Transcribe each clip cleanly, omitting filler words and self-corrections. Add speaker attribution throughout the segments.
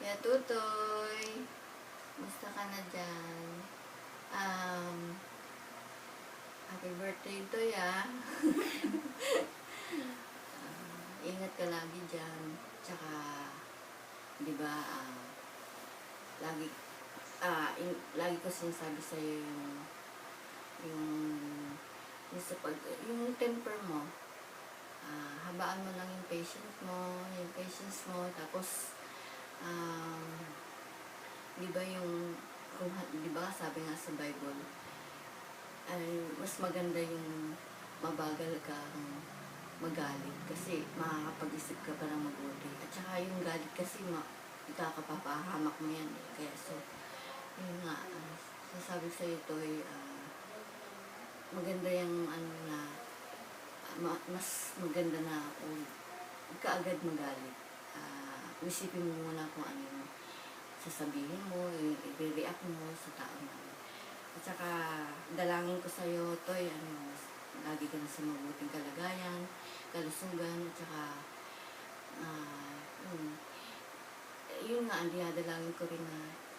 Speaker 1: Kaya Tutoy, musta ka na dyan? Happy birthday to ya. Ingat ka lagi dyan. Tsaka, di ba, lagi, lagi ko sinasabi sa'yo yung, yung temper mo. Habaan mo lang yung patience mo, tapos, di ba di ba sabi nga sa Bible, ay mas maganda yung mabagal kang magalit kasi makakapag-isip ka pa ng mabuti. At saka yung galit kasi ikakapapahamak mo yan eh. Kaya yun nga, sasabi sa ito ay maganda yung mas maganda na huwag ka agad magalit. Isipin mo muna kung ano yung sasabihin mo, i-react mo sa tao na. At saka, dalangin ko sa'yo, Toy, lagi ka na sa mabuting kalagayan, kalusugan, at saka, yun nga, dalangin ko rin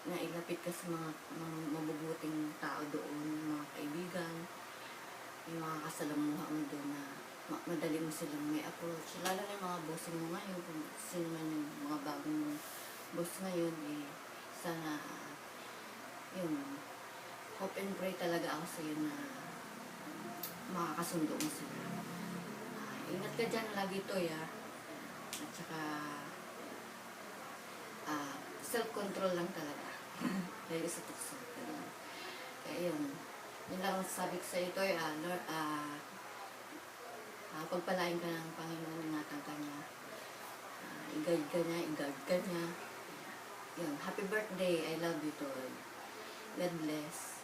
Speaker 1: na ilapit ka sa mga mabubuting tao doon, mga kaibigan, yung mga kasalamuha mo doon na madali mo silang may approach. Lalo na yung mga boss mo ngayon, kung sino man yung mga bagong boss ngayon, sana, yun, hope and pray talaga ako sa'yo na makakasundo mo sila. Ingat ka dyan lagi to, ya. At saka, self-control lang talaga. Dahil sa tukso. Kaya yun lang sabi ko sa'yo to, Lord, pagpalain ka ng Panginoon, ingatan ka niya. I-guide ka niya. Yun, happy birthday. I love you, Toy. God bless.